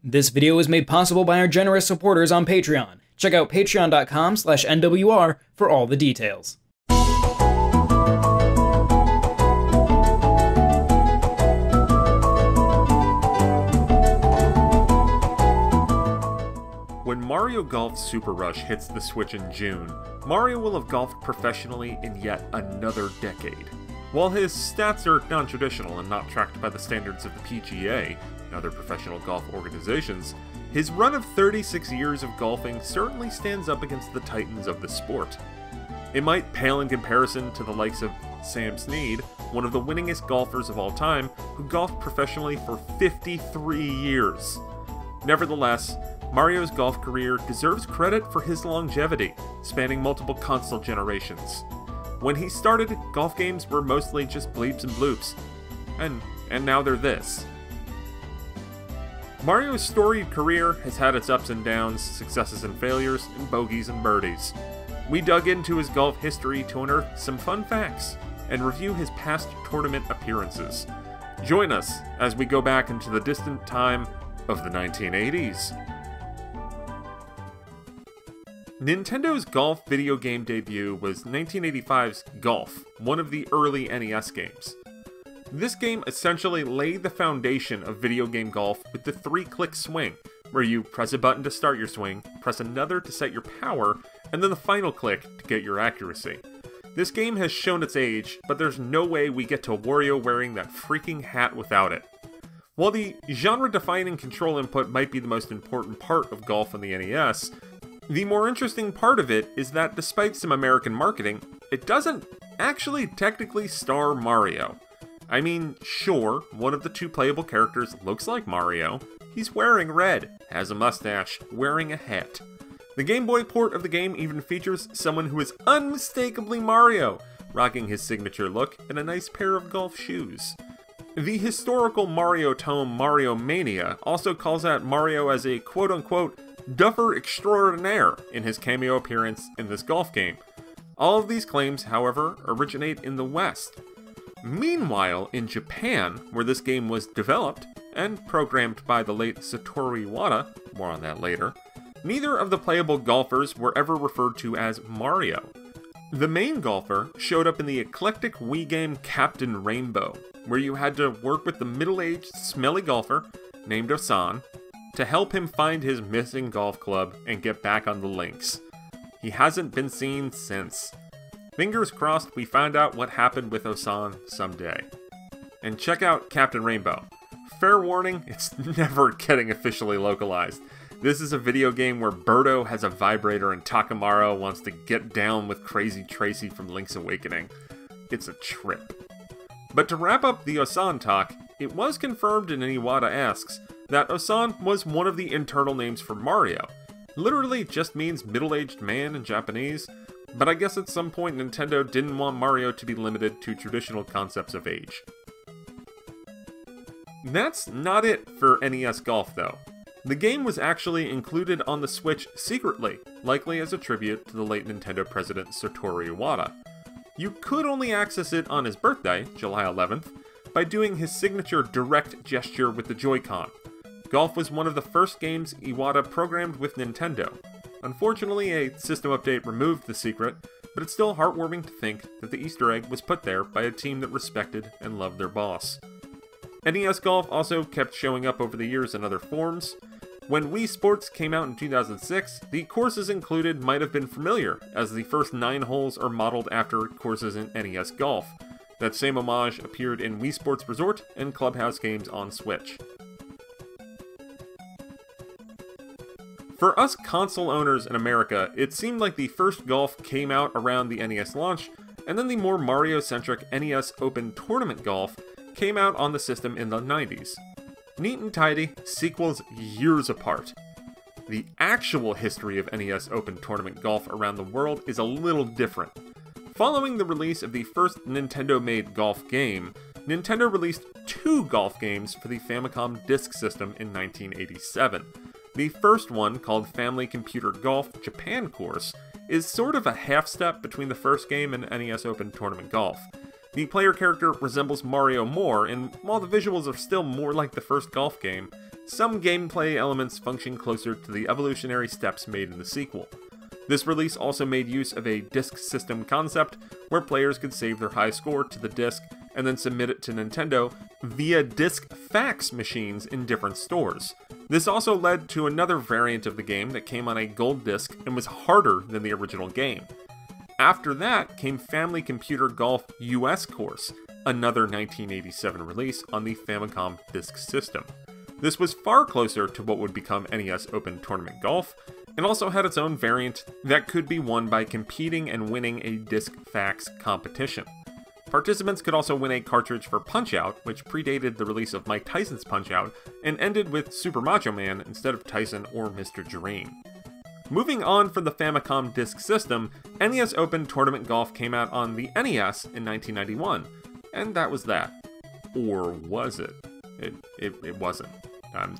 This video was made possible by our generous supporters on Patreon. Check out patreon.com/NWR for all the details. When Mario Golf Super Rush hits the Switch in June, Mario will have golfed professionally in yet another decade. While his stats are non-traditional and not tracked by the standards of the PGA and other professional golf organizations, his run of 36 years of golfing certainly stands up against the titans of the sport. It might pale in comparison to the likes of Sam Snead, one of the winningest golfers of all time, who golfed professionally for 53 years. Nevertheless, Mario's golf career deserves credit for his longevity, spanning multiple console generations. When he started, golf games were mostly just bleeps and bloops, and now they're this. Mario's storied career has had its ups and downs, successes and failures, and bogeys and birdies. We dug into his golf history to unearth some fun facts, and review his past tournament appearances. Join us as we go back into the distant time of the 1980s. Nintendo's golf video game debut was 1985's Golf, one of the early NES games. This game essentially laid the foundation of video game golf with the 3-click swing, where you press a button to start your swing, press another to set your power, and then the final click to get your accuracy. This game has shown its age, but there's no way we get to Wario wearing that freaking hat without it. While the genre-defining control input might be the most important part of golf on the NES, the more interesting part of it is that despite some American marketing, it doesn't actually technically star Mario. I mean, sure, one of the two playable characters looks like Mario. He's wearing red, has a mustache, wearing a hat. The Game Boy port of the game even features someone who is unmistakably Mario, rocking his signature look and a nice pair of golf shoes. The historical Mario tome Mario Mania also calls out Mario as a quote-unquote duffer extraordinaire in his cameo appearance in this golf game. All of these claims, however, originate in the West. Meanwhile, in Japan, where this game was developed and programmed by the late Satoru Iwata, more on that later, neither of the playable golfers were ever referred to as Mario. The main golfer showed up in the eclectic Wii game Captain Rainbow, where you had to work with the middle-aged, smelly golfer, named Osan, to help him find his missing golf club and get back on the links. He hasn't been seen since. Fingers crossed we find out what happened with Osan someday. And check out Captain Rainbow. Fair warning, it's never getting officially localized. This is a video game where Birdo has a vibrator and Takamaru wants to get down with Crazy Tracy from Link's Awakening. It's a trip. But to wrap up the Osan talk, it was confirmed in Iwata Asks that Osan was one of the internal names for Mario. Literally just means middle-aged man in Japanese, but I guess at some point Nintendo didn't want Mario to be limited to traditional concepts of age. That's not it for NES Golf though. The game was actually included on the Switch secretly, likely as a tribute to the late Nintendo president Satoru Iwata. You could only access it on his birthday, July 11th, by doing his signature direct gesture with the Joy-Con. Golf was one of the first games Iwata programmed with Nintendo. Unfortunately, a system update removed the secret, but it's still heartwarming to think that the Easter egg was put there by a team that respected and loved their boss. NES Golf also kept showing up over the years in other forms. When Wii Sports came out in 2006, the courses included might have been familiar, as the first 9 holes are modeled after courses in NES Golf. That same homage appeared in Wii Sports Resort and Clubhouse games on Switch. For us console owners in America, it seemed like the first Golf came out around the NES launch, and then the more Mario-centric NES Open Tournament Golf came out on the system in the 90s. Neat and tidy, sequels years apart. The actual history of NES Open Tournament Golf around the world is a little different. Following the release of the first Nintendo-made golf game, Nintendo released 2 golf games for the Famicom Disk System in 1987. The first one, called Family Computer Golf Japan Course, is sort of a half-step between the first game and NES Open Tournament Golf. The player character resembles Mario more, and while the visuals are still more like the first golf game, some gameplay elements function closer to the evolutionary steps made in the sequel. This release also made use of a disk system concept, where players could save their high score to the disk and then submit it to Nintendo via disk fax machines in different stores. This also led to another variant of the game that came on a gold disc and was harder than the original game. After that came Family Computer Golf US Course, another 1987 release on the Famicom disk system. This was far closer to what would become NES Open Tournament Golf, and also had its own variant that could be won by competing and winning a disc fax competition. Participants could also win a cartridge for Punch-Out, which predated the release of Mike Tyson's Punch-Out, and ended with Super Macho Man instead of Tyson or Mr. Dream. Moving on from the Famicom disk system, NES Open Tournament Golf came out on the NES in 1991, and that was that. Or was it? It wasn't. I'm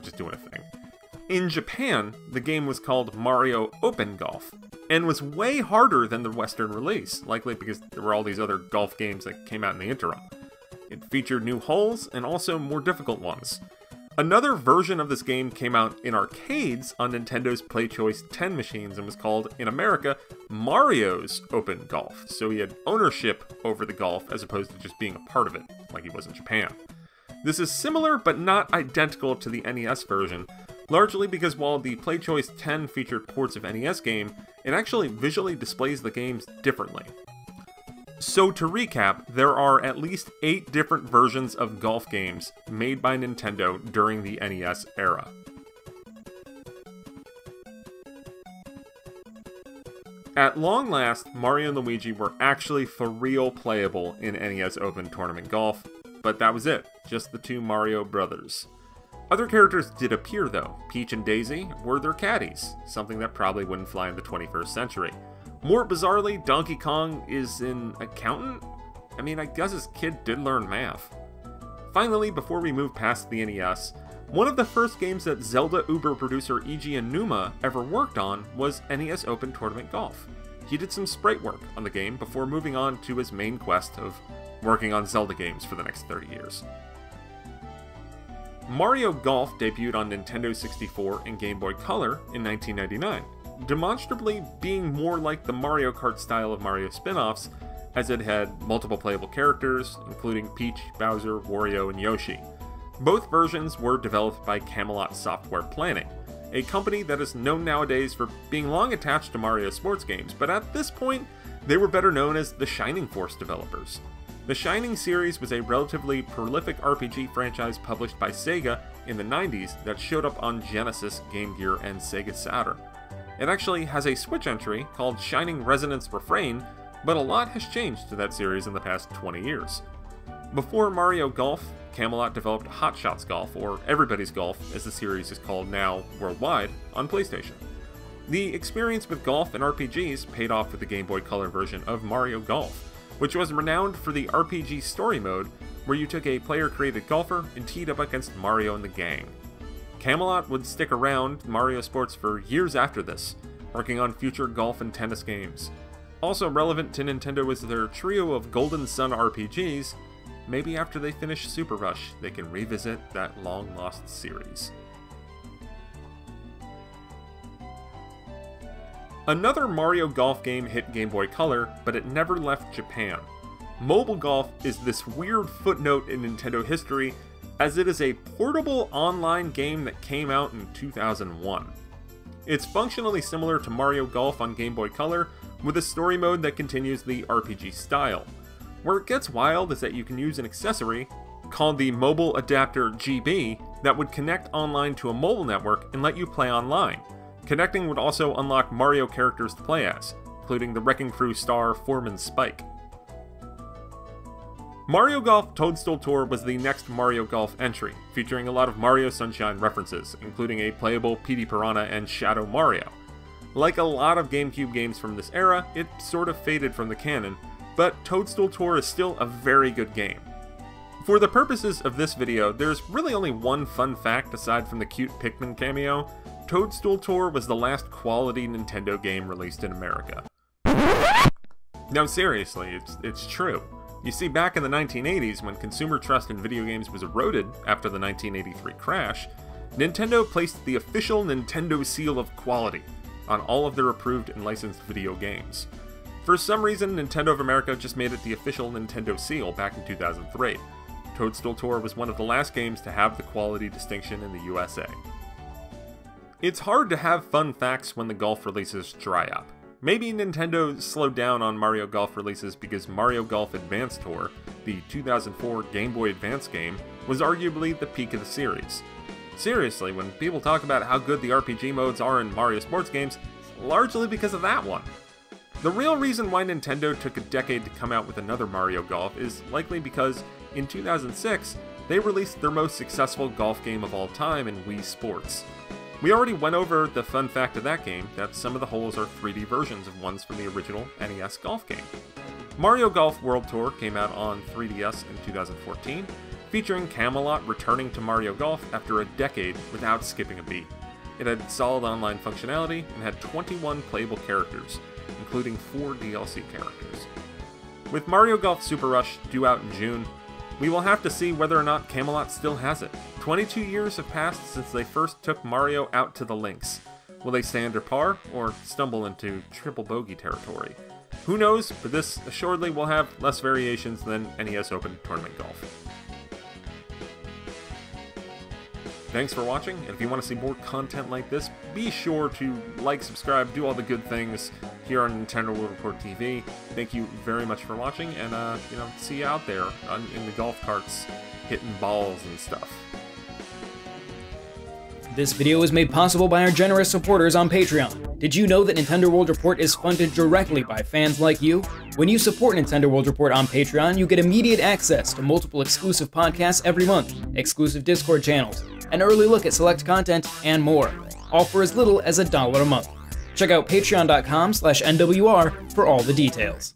just doing a thing. In Japan, the game was called Mario Open Golf, and was way harder than the Western release, likely because there were all these other golf games that came out in the interim. It featured new holes, and also more difficult ones. Another version of this game came out in arcades on Nintendo's PlayChoice 10 machines and was called, in America, Mario's Open Golf, so he had ownership over the golf as opposed to just being a part of it, like he was in Japan. This is similar but not identical to the NES version, largely because while the PlayChoice 10 featured ports of NES game, it actually visually displays the games differently. So to recap, there are at least 8 different versions of golf games made by Nintendo during the NES era. At long last, Mario and Luigi were actually for real playable in NES Open Tournament Golf, but that was it, just the 2 Mario brothers. Other characters did appear though. Peach and Daisy were their caddies, something that probably wouldn't fly in the 21st century. More bizarrely, Donkey Kong is an accountant? I mean, I guess his kid did learn math. Finally, before we move past the NES, one of the first games that Zelda Uber producer Eiji Aonuma ever worked on was NES Open Tournament Golf. He did some sprite work on the game before moving on to his main quest of working on Zelda games for the next 30 years. Mario Golf debuted on Nintendo 64 and Game Boy Color in 1999, demonstrably being more like the Mario Kart style of Mario spin-offs, as it had multiple playable characters, including Peach, Bowser, Wario, and Yoshi. Both versions were developed by Camelot Software Planning, a company that is known nowadays for being long attached to Mario sports games, but at this point, they were better known as the Shining Force developers. The Shining series was a relatively prolific RPG franchise published by Sega in the 90s that showed up on Genesis, Game Gear, and Sega Saturn. It actually has a Switch entry called Shining Resonance Refrain, but a lot has changed to that series in the past 20 years. Before Mario Golf, Camelot developed Hot Shots Golf, or Everybody's Golf as the series is called now worldwide, on PlayStation. The experience with golf and RPGs paid off with the Game Boy Color version of Mario Golf, which was renowned for the RPG story mode, where you took a player-created golfer and teed up against Mario and the gang. Camelot would stick around Mario Sports for years after this, working on future golf and tennis games. Also relevant to Nintendo was their trio of Golden Sun RPGs. Maybe after they finish Super Rush, they can revisit that long-lost series. Another Mario Golf game hit Game Boy Color, but it never left Japan. Mobile Golf is this weird footnote in Nintendo history, as it is a portable online game that came out in 2001. It's functionally similar to Mario Golf on Game Boy Color, with a story mode that continues the RPG style. Where it gets wild is that you can use an accessory, called the Mobile Adapter GB, that would connect online to a mobile network and let you play online. Connecting would also unlock Mario characters to play as, including the Wrecking Crew star Foreman Spike. Mario Golf Toadstool Tour was the next Mario Golf entry, featuring a lot of Mario Sunshine references, including a playable Petey Piranha and Shadow Mario. Like a lot of GameCube games from this era, it sort of faded from the canon, but Toadstool Tour is still a very good game. For the purposes of this video, there's really only one fun fact aside from the cute Pikmin cameo. Toadstool Tour was the last quality Nintendo game released in America. Now seriously, it's true. You see, back in the 1980s, when consumer trust in video games was eroded after the 1983 crash, Nintendo placed the official Nintendo seal of quality on all of their approved and licensed video games. For some reason, Nintendo of America just made it the official Nintendo seal back in 2003. Toadstool Tour was one of the last games to have the quality distinction in the USA. It's hard to have fun facts when the Golf releases dry up. Maybe Nintendo slowed down on Mario Golf releases because Mario Golf Advance Tour, the 2004 Game Boy Advance game, was arguably the peak of the series. Seriously, when people talk about how good the RPG modes are in Mario sports games, it's largely because of that one. The real reason why Nintendo took a decade to come out with another Mario Golf is likely because, in 2006, they released their most successful golf game of all time in Wii Sports. We already went over the fun fact of that game, that some of the holes are 3D versions of ones from the original NES golf game. Mario Golf World Tour came out on 3DS in 2014, featuring Camelot returning to Mario Golf after a decade without skipping a beat. It had solid online functionality and had 21 playable characters, including 4 DLC characters. With Mario Golf Super Rush due out in June, we will have to see whether or not Camelot still has it. 22 years have passed since they first took Mario out to the links. Will they stay under par, or stumble into triple bogey territory? Who knows, but this assuredly will have less variations than NES Open Tournament Golf. Thanks for watching, and if you want to see more content like this, be sure to like, subscribe, do all the good things here on Nintendo World Report TV. Thank you very much for watching, and see you out there in the golf carts hitting balls and stuff. This video was made possible by our generous supporters on Patreon. Did you know that Nintendo World Report is funded directly by fans like you? When you support Nintendo World Report on Patreon, you get immediate access to multiple exclusive podcasts every month, exclusive Discord channels, an early look at select content, and more, all for as little as $1 a month. Check out patreon.com/NWR for all the details.